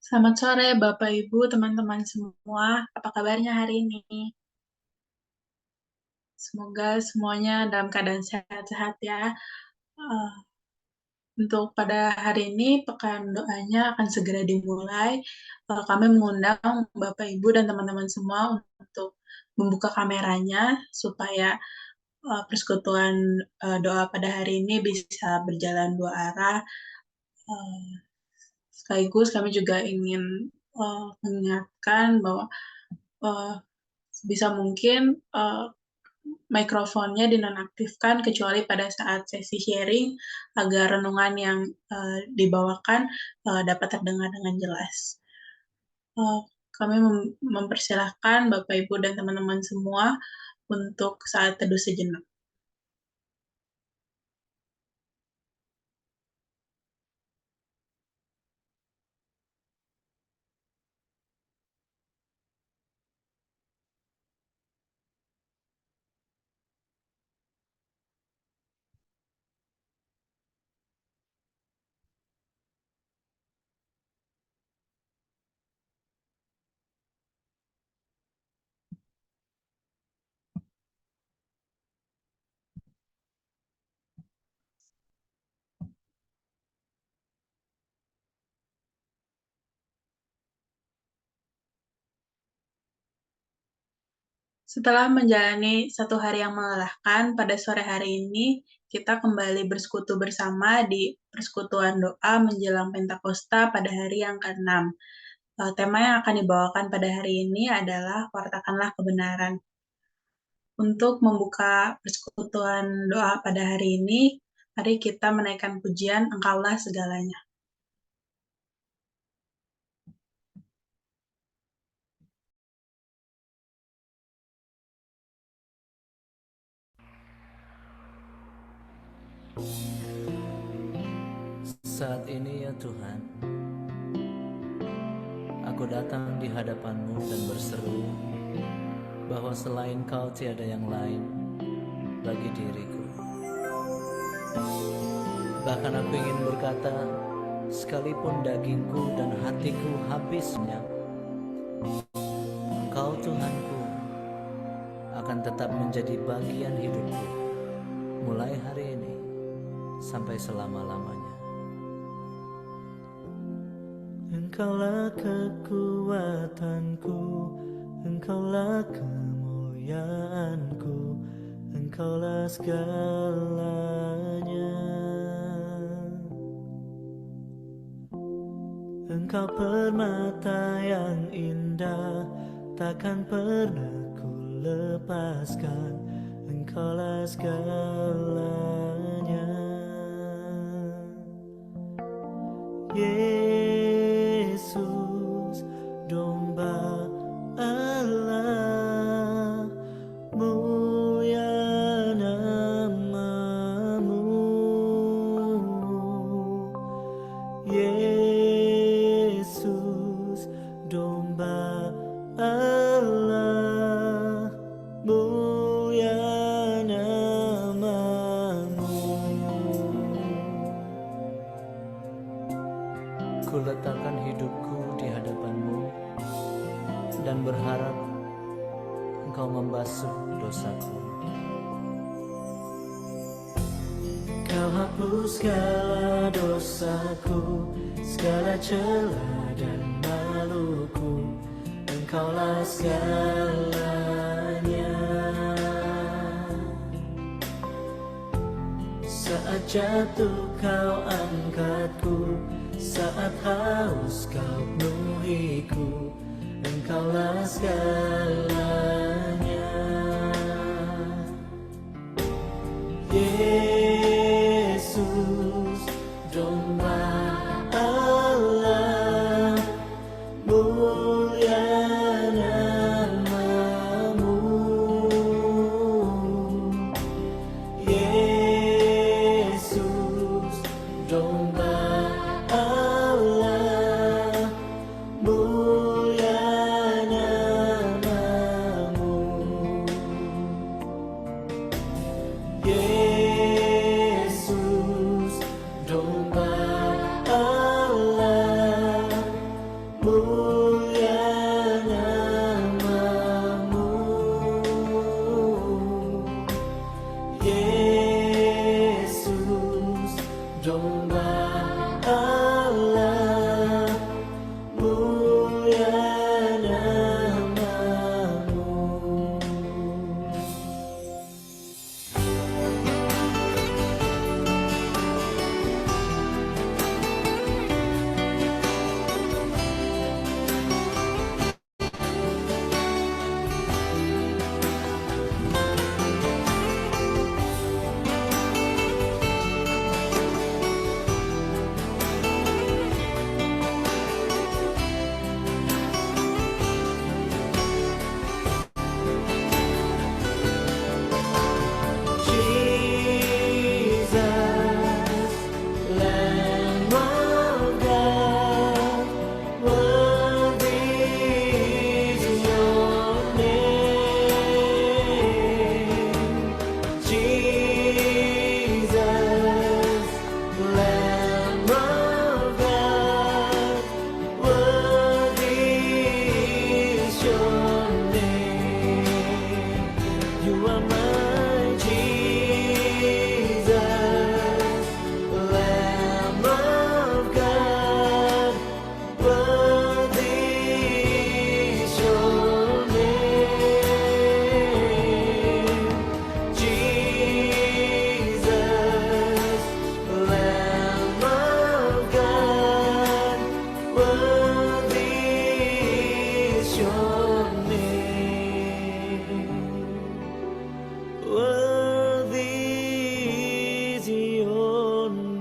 Selamat sore, Bapak, Ibu, teman-teman semua. Apa kabarnya hari ini? Semoga semuanya dalam keadaan sehat-sehat ya. Eh, untuk pada hari ini, pekan doanya akan segera dimulai. Kami mengundang Bapak, Ibu, dan teman-teman semua untuk membuka kameranya supaya persekutuan doa pada hari ini bisa berjalan dua arah. Eh, Sekaligus kami juga ingin mengingatkan bahwa eh, bisa mungkin mikrofonnya dinonaktifkan kecuali pada saat sesi sharing agar renungan yang dibawakan dapat terdengar dengan jelas. Uh, Kami mempersilahkan Bapak, Ibu, dan teman-teman semua untuk saat teduh sejenak. Setelah menjalani satu hari yang melelahkan, pada sore hari ini kita kembali bersekutu bersama di persekutuan doa menjelang Pentakosta pada hari yang ke-6. Tema yang akan dibawakan pada hari ini adalah wartakanlah kebenaran. Untuk membuka persekutuan doa pada hari ini, mari kita menaikkan pujian Engkaulah segalanya. Saat ini ya Tuhan, aku datang di hadapan-Mu dan berseru bahwa selain Kau tiada yang lain bagi diriku. Bahkan aku ingin berkata, sekalipun dagingku dan hatiku habisnya, Engkau Tuhanku akan tetap menjadi bagian hidupku, mulai hari ini sampai selama-lamanya. Engkaulah kekuatanku, Engkaulah kemuliaanku, Engkaulah segalanya. Engkau permata yang indah, takkan pernah ku lepaskan, Engkaulah segalanya. Yesus, domba Allah, mulia nama-Mu. Yesus, domba Allah, mulia nama-Mu. Ku letakkan hidupku di hadapan-Mu dan berharap Engkau membasuh dosaku. Kau hapus segala dosaku, segala celah dan maluku, Engkaulah segalanya. Saat jatuh Kau angkatku, saat haus Kau penuhiku, Engkaulah segalanya. Yesus, domba Allah, mulia nama-Mu. Yesus, domba Allah, mulia nama-Mu. Yesus, domba Allah, mulia namamu, Yesus, domba Allah, mulia namamu. Jesus, Lamb of God, worthy is your name. Jesus, Lamb of God, worthy is your name. You are my Jesus, Lamb of God, worthy is your name. Jesus, Lamb of God, worthy is your name. Worthy is your name.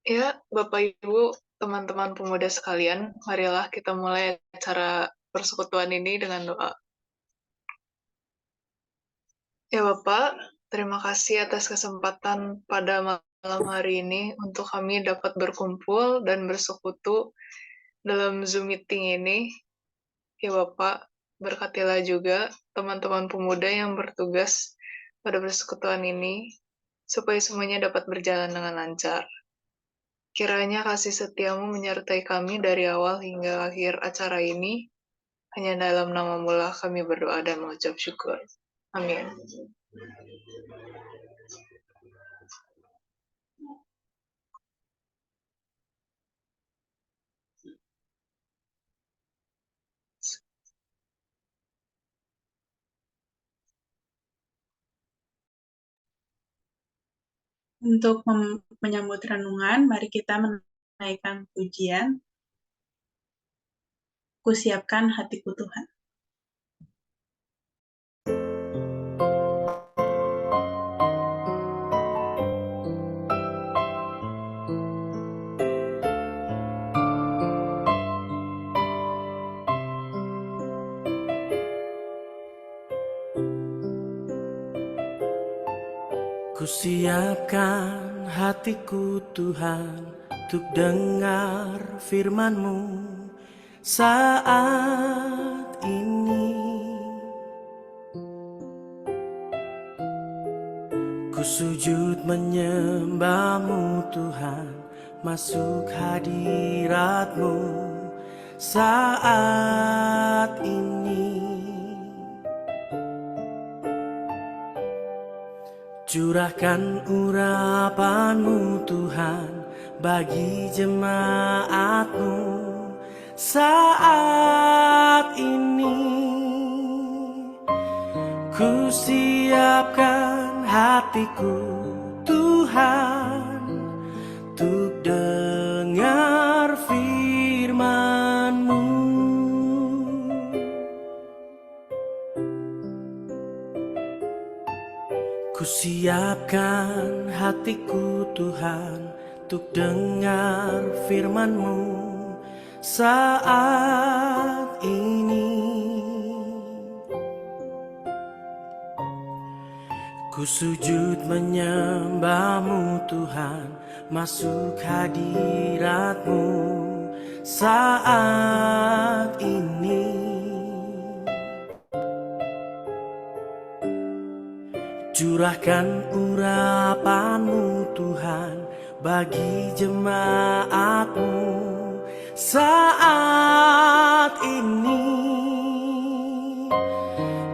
Ya, Bapak Ibu, teman-teman pemuda sekalian, marilah kita mulai acara persekutuan ini dengan doa. Ya Bapak, terima kasih atas kesempatan pada malam hari ini untuk kami dapat berkumpul dan bersekutu dalam Zoom meeting ini. Ya Bapak, berkatilah juga teman-teman pemuda yang bertugas pada persekutuan ini, supaya semuanya dapat berjalan dengan lancar. Kiranya kasih setiamu menyertai kami dari awal hingga akhir acara ini. Hanya dalam nama-Mu lah kami berdoa dan mengucap syukur. Amin. Untuk menyambut renungan, mari kita menaikkan pujian, Kusiapkan hatiku Tuhan. Kusiapkan hatiku Tuhan untuk dengar firman-Mu saat ini. Ku sujud menyembah-Mu Tuhan, masuk hadirat-Mu saat ini. Curahkan urapan-Mu Tuhan bagi jemaat-Mu saat ini. Ku siapkan hatiku Tuhan untuk dengar firman-Mu. Ku siapkan hatiku Tuhan untuk dengar firman-Mu saat ini. Ku sujud menyembah-Mu Tuhan, masuk hadirat-Mu saat ini. Curahkan urapan-Mu Tuhan bagi jemaat-Mu saat ini.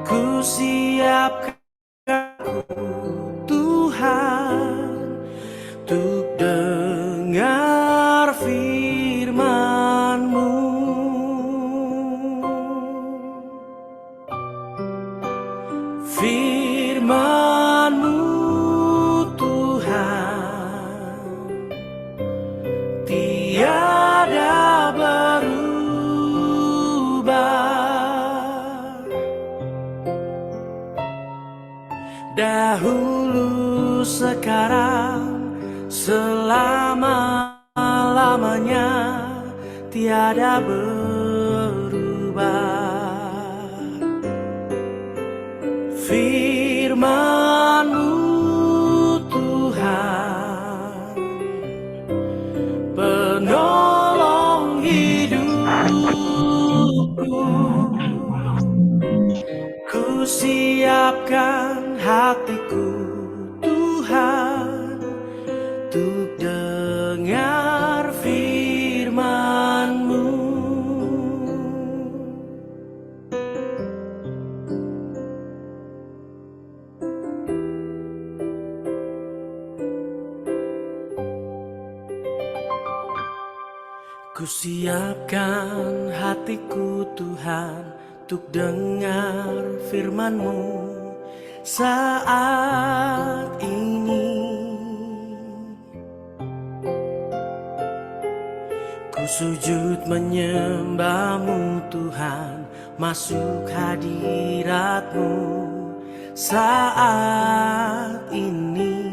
Ku siapkan Tuhan untuk dengar firman-Mu. Firman-Mu Tuhan tiada berubah, dahulu sekarang selama-lamanya tiada berubah. Firman-Mu Tuhan penolong hidupku. Ku siapkan hatiku Tuhan untuk dengar firman-Mu. Ku siapkan hatiku Tuhan untuk dengar firman-Mu saat ini. Ku sujud menyembah-Mu Tuhan, masuk hadirat-Mu saat ini.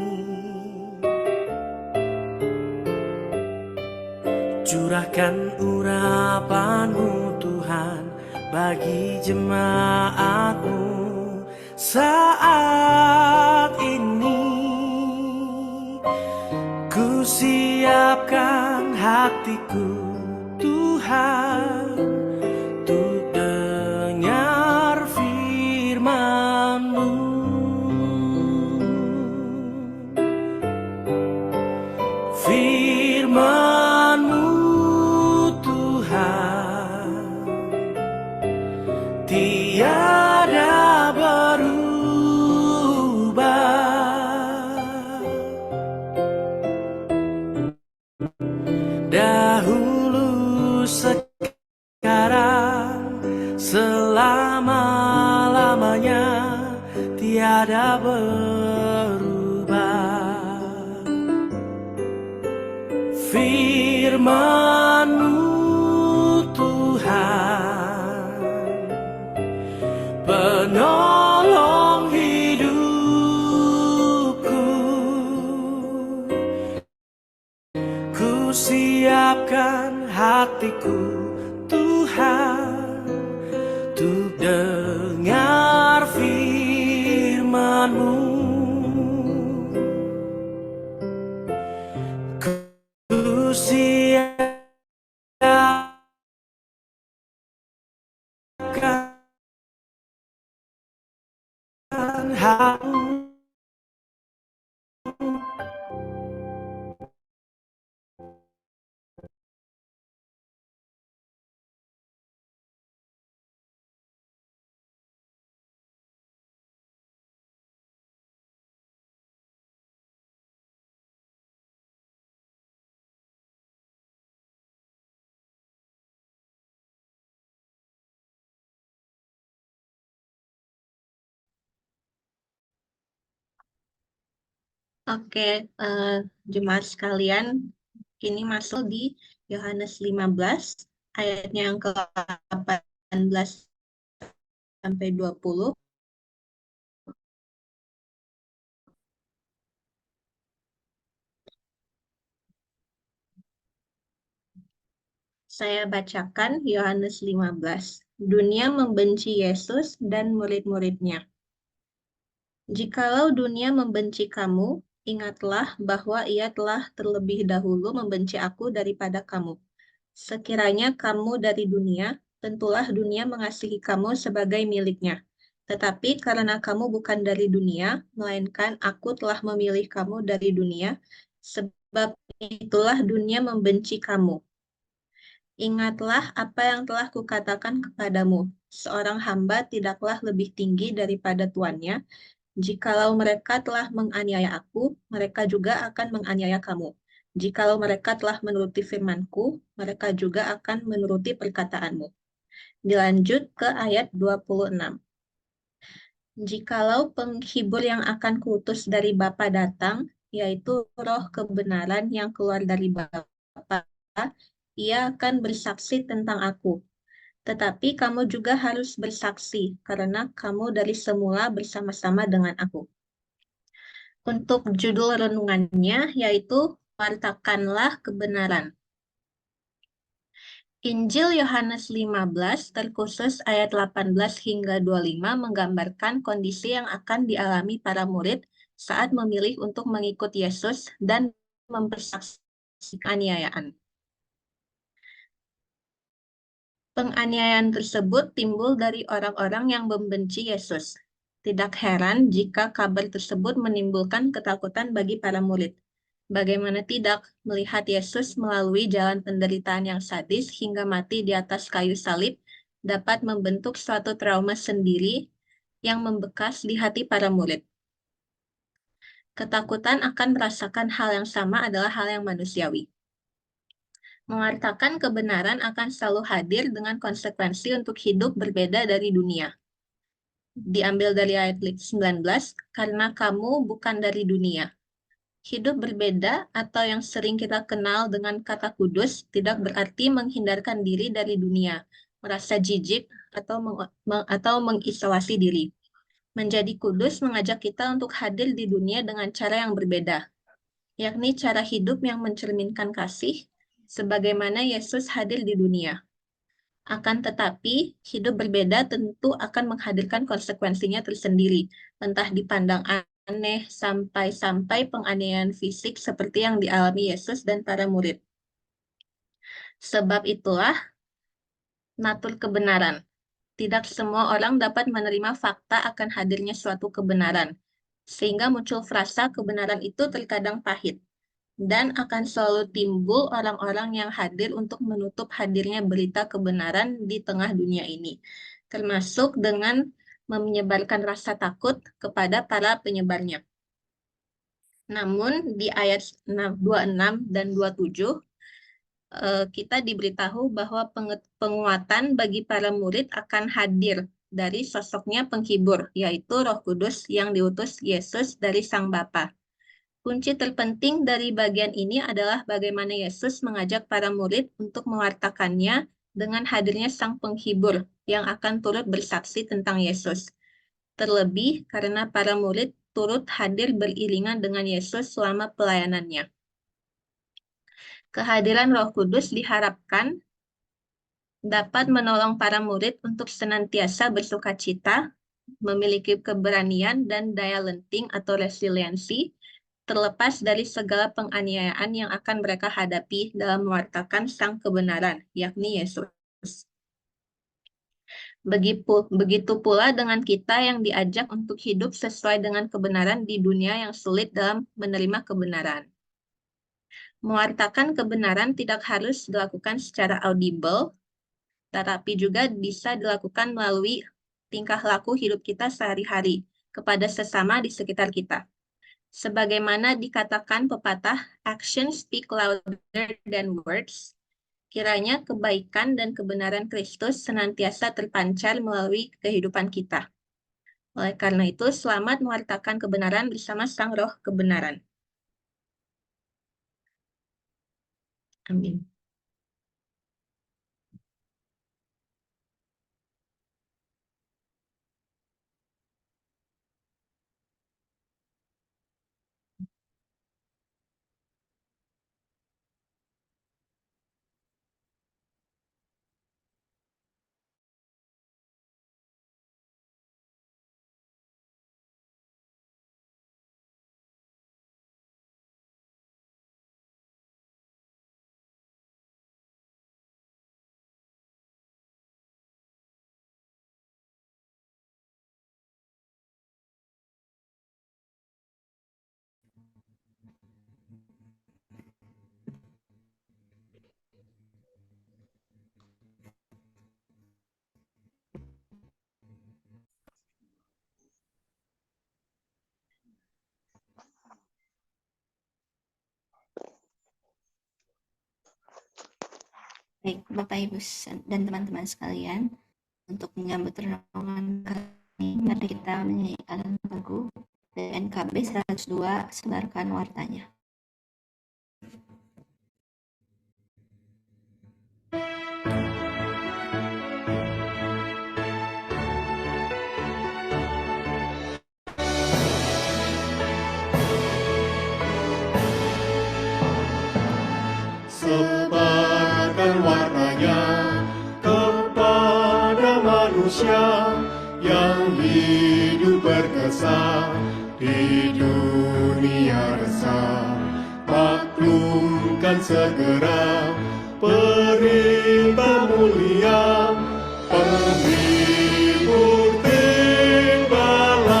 Curahkan urapan-Mu Tuhan bagi jemaat-Mu saat ini. Ku siapkan hatiku Tuhan untuk dengar firman-Mu. Firman-Mu tiada berubah, dahulu sekarang selama-lamanya tiada berubah. Firman-Mu Tuhan penolong hidupku. Ku siapkan hatiku Tuhan untuk dengar firman-Mu. Ku siapkan hatiku. Oke, jemaat sekalian, kini masuk di Yohanes 15, ayatnya yang ke-18 sampai 20. Saya bacakan Yohanes 15. Dunia membenci Yesus dan murid-muridnya. Jikalau dunia membenci kamu, ingatlah bahwa ia telah terlebih dahulu membenci aku daripada kamu. Sekiranya kamu dari dunia, tentulah dunia mengasihi kamu sebagai miliknya. Tetapi karena kamu bukan dari dunia, melainkan aku telah memilih kamu dari dunia, sebab itulah dunia membenci kamu. Ingatlah apa yang telah kukatakan kepadamu. Seorang hamba tidaklah lebih tinggi daripada tuannya. Jikalau mereka telah menganiaya aku, mereka juga akan menganiaya kamu. Jikalau mereka telah menuruti firmanku, mereka juga akan menuruti perkataanmu. Dilanjut ke ayat 26. Jikalau penghibur yang akan kuutus dari Bapa datang, yaitu roh kebenaran yang keluar dari Bapa, ia akan bersaksi tentang aku. Tetapi kamu juga harus bersaksi, karena kamu dari semula bersama-sama dengan aku. Untuk judul renungannya yaitu Wartakanlah Kebenaran. Injil Yohanes 15 terkhusus ayat 18 hingga 25 menggambarkan kondisi yang akan dialami para murid saat memilih untuk mengikut Yesus dan mempersaksikan penganiayaan. Penganiayaan tersebut timbul dari orang-orang yang membenci Yesus. Tidak heran jika kabar tersebut menimbulkan ketakutan bagi para murid. Bagaimana tidak melihat Yesus melalui jalan penderitaan yang sadis hingga mati di atas kayu salib dapat membentuk suatu trauma sendiri yang membekas di hati para murid. Ketakutan akan merasakan hal yang sama adalah hal yang manusiawi. Mengatakan kebenaran akan selalu hadir dengan konsekuensi untuk hidup berbeda dari dunia. Diambil dari ayat 19, karena kamu bukan dari dunia. Hidup berbeda atau yang sering kita kenal dengan kata kudus tidak berarti menghindarkan diri dari dunia, merasa jijik atau mengisolasi diri. Menjadi kudus mengajak kita untuk hadir di dunia dengan cara yang berbeda, yakni cara hidup yang mencerminkan kasih, sebagaimana Yesus hadir di dunia. Akan tetapi, hidup berbeda tentu akan menghadirkan konsekuensinya tersendiri, entah dipandang aneh sampai-sampai penganiayaan fisik seperti yang dialami Yesus dan para murid. Sebab itulah natur kebenaran. Tidak semua orang dapat menerima fakta akan hadirnya suatu kebenaran, sehingga muncul frasa kebenaran itu terkadang pahit. Dan akan selalu timbul orang-orang yang hadir untuk menutup hadirnya berita kebenaran di tengah dunia ini, termasuk dengan menyebarkan rasa takut kepada para penyebarnya. Namun di ayat 26 dan 27, kita diberitahu bahwa penguatan bagi para murid akan hadir dari sosoknya penghibur, yaitu Roh Kudus yang diutus Yesus dari Sang Bapa. Kunci terpenting dari bagian ini adalah bagaimana Yesus mengajak para murid untuk mewartakannya dengan hadirnya Sang Penghibur yang akan turut bersaksi tentang Yesus. Terlebih karena para murid turut hadir beriringan dengan Yesus selama pelayanannya. Kehadiran Roh Kudus diharapkan dapat menolong para murid untuk senantiasa bersukacita, memiliki keberanian dan daya lenting atau resiliensi, terlepas dari segala penganiayaan yang akan mereka hadapi dalam mewartakan sang kebenaran, yakni Yesus. Begitu pula dengan kita yang diajak untuk hidup sesuai dengan kebenaran di dunia yang sulit dalam menerima kebenaran. Mewartakan kebenaran tidak harus dilakukan secara audible, tetapi juga bisa dilakukan melalui tingkah laku hidup kita sehari-hari kepada sesama di sekitar kita. Sebagaimana dikatakan pepatah, actions speak louder than words, kiranya kebaikan dan kebenaran Kristus senantiasa terpancar melalui kehidupan kita. Oleh karena itu, selamat mewartakan kebenaran bersama Sang Roh kebenaran. Amin. Baik, Bapak, Ibu, dan teman-teman sekalian, untuk menyambut renungan kali ini, mari kita menyanyikan lagu DNKB 102, Sebarkan Wartanya. Sebarkan warnanya kepada manusia yang hidup berkesan di dunia resah. Maklumkan segera perintah mulia, penghibur tibalah.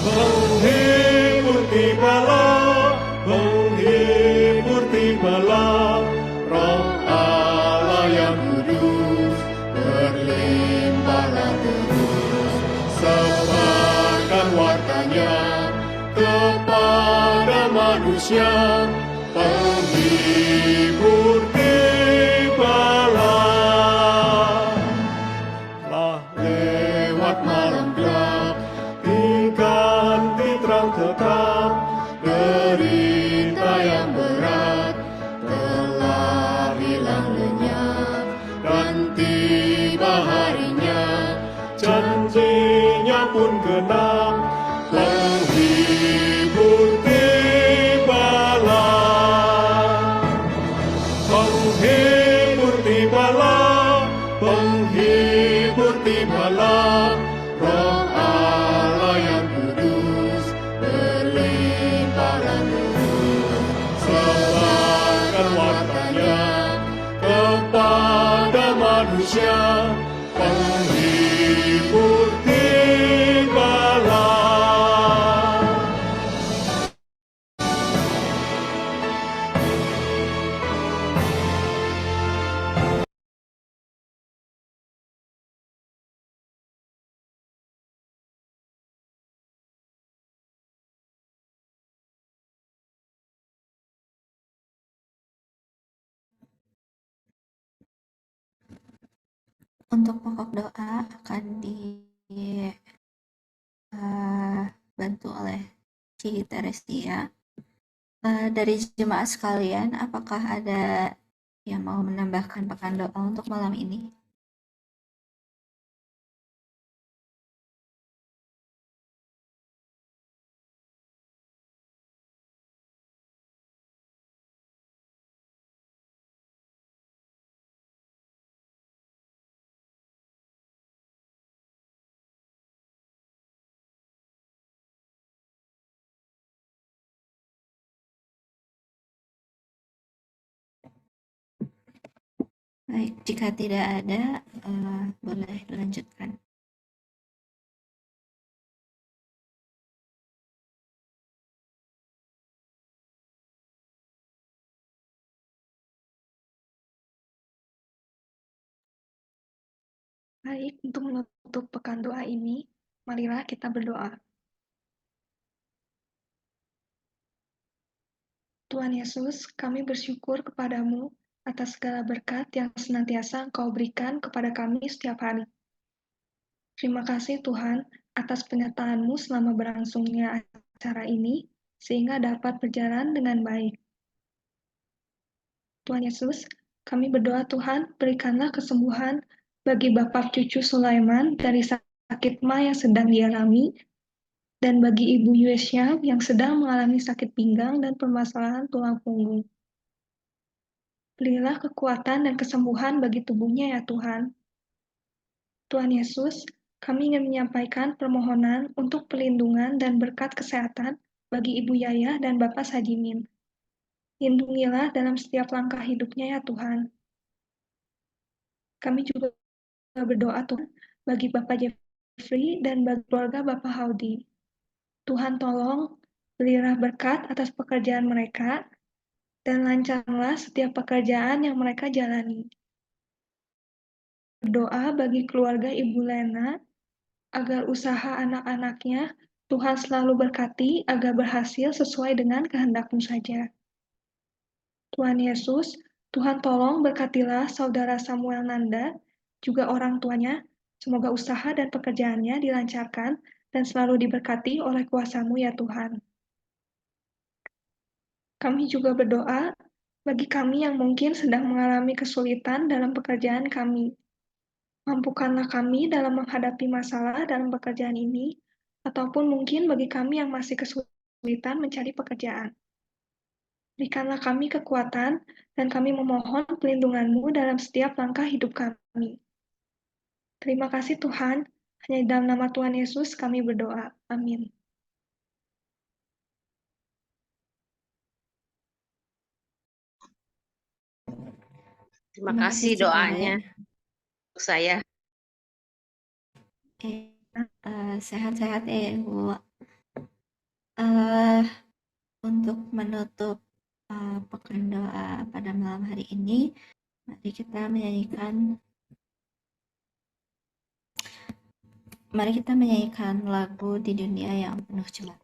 Penghibur tibalah, penghibur tibalah, Roh Allah yang kudus berlimpahlah terus. Sebarkan wartanya kepada manusia, penghibur tibalah. Lah lewat malam gelap diganti terang tetap, derita yang berat telah hilang lenyap, dan tiba harinya janjinya pun genap. Penghibur tibalah, penghibur tibalah, penghibur tibalah, Roh Allah yang kudus berlimpahlah terus. Sebarkan wartanya kepada manusia, penghibur tibalah. Untuk pokok doa akan dibantu oleh Ci Teresia. Dari jemaat sekalian, apakah ada yang mau menambahkan pekan doa untuk malam ini? Baik, jika tidak ada, boleh dilanjutkan. Baik, untuk menutup pekan doa ini, marilah kita berdoa. Tuhan Yesus, kami bersyukur kepadamu atas segala berkat yang senantiasa Engkau berikan kepada kami setiap hari. Terima kasih Tuhan atas penyertaan-Mu selama berlangsungnya acara ini, sehingga dapat berjalan dengan baik. Tuhan Yesus, kami berdoa Tuhan, berikanlah kesembuhan bagi Bapak Cucu Sulaiman dari sakit ma yang sedang dialami, dan bagi Ibu Yesya yang sedang mengalami sakit pinggang dan permasalahan tulang punggung. Berilah kekuatan dan kesembuhan bagi tubuhnya ya Tuhan. Tuhan Yesus, kami ingin menyampaikan permohonan untuk perlindungan dan berkat kesehatan bagi Ibu Yaya dan Bapak Sajimin. Lindungilah dalam setiap langkah hidupnya ya Tuhan. Kami juga berdoa Tuhan bagi Bapak Jeffrey dan bagi keluarga Bapak Haudi. Tuhan tolong berilah berkat atas pekerjaan mereka dan lancarlah setiap pekerjaan yang mereka jalani. Berdoa bagi keluarga Ibu Lena agar usaha anak-anaknya Tuhan selalu berkati agar berhasil sesuai dengan kehendak-Mu saja. Tuhan Yesus, Tuhan tolong berkatilah saudara Samuel Nanda, juga orang tuanya. Semoga usaha dan pekerjaannya dilancarkan dan selalu diberkati oleh kuasa-Mu ya Tuhan. Kami juga berdoa bagi kami yang mungkin sedang mengalami kesulitan dalam pekerjaan kami. Mampukanlah kami dalam menghadapi masalah dalam pekerjaan ini, ataupun mungkin bagi kami yang masih kesulitan mencari pekerjaan. Berikanlah kami kekuatan, dan kami memohon pelindungan-Mu dalam setiap langkah hidup kami. Terima kasih Tuhan, hanya di dalam nama Tuhan Yesus kami berdoa. Amin. Terima kasih doanya untuk saya. Sehat-sehat ya Ibu. Untuk menutup pekan doa pada malam hari ini, mari kita menyanyikan lagu Di Dunia Yang Penuh Celah.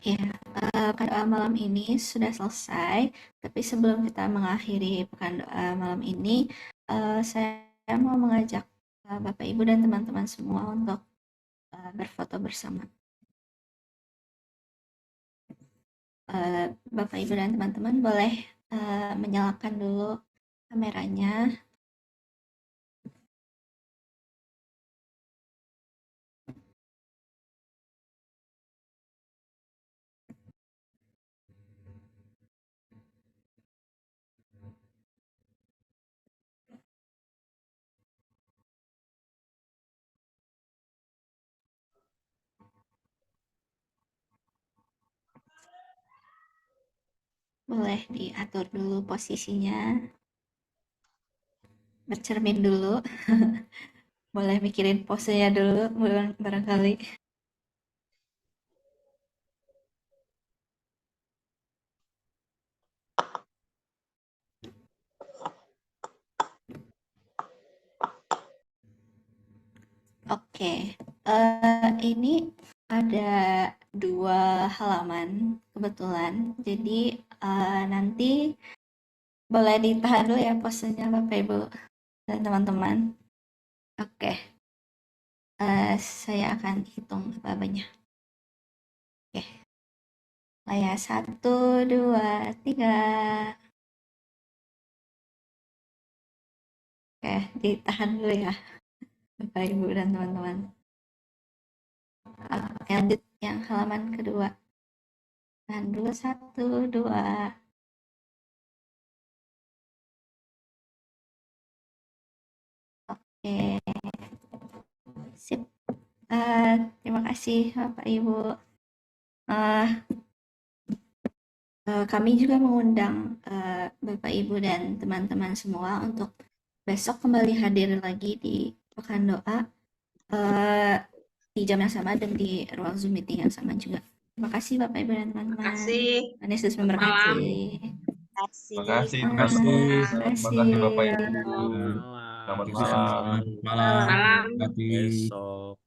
Ya, pekan doa malam ini sudah selesai. Tapi sebelum kita mengakhiri pekan doa malam ini, saya mau mengajak Bapak Ibu dan teman-teman semua untuk berfoto bersama. Bapak Ibu dan teman-teman boleh menyalakan dulu kameranya. Boleh diatur dulu posisinya. Bercermin dulu. Boleh mikirin posenya dulu barangkali. Oke, ini ada 2 halaman kebetulan. Jadi nanti boleh ditahan dulu ya posenya Bapak Ibu dan teman-teman. Oke, saya akan hitung babanya. Oke, saya 1, 2, 3. Oke, ditahan dulu ya Bapak Ibu dan teman-teman. Lanjut yang halaman kedua. Tahan dulu 1, 2. Oke, sip. Terima kasih Bapak Ibu. Kami juga mengundang Bapak Ibu dan teman-teman semua untuk besok kembali hadir lagi di Pekan Doa di jam yang sama dan di ruang Zoom meeting yang sama juga. Terima kasih Bapak Ibu dan teman-teman. Terima kasih. Tuhan Yesus memberkati. Terima kasih. Terima kasih. Bapak Ibu. Selamat malam. Malam. Besok.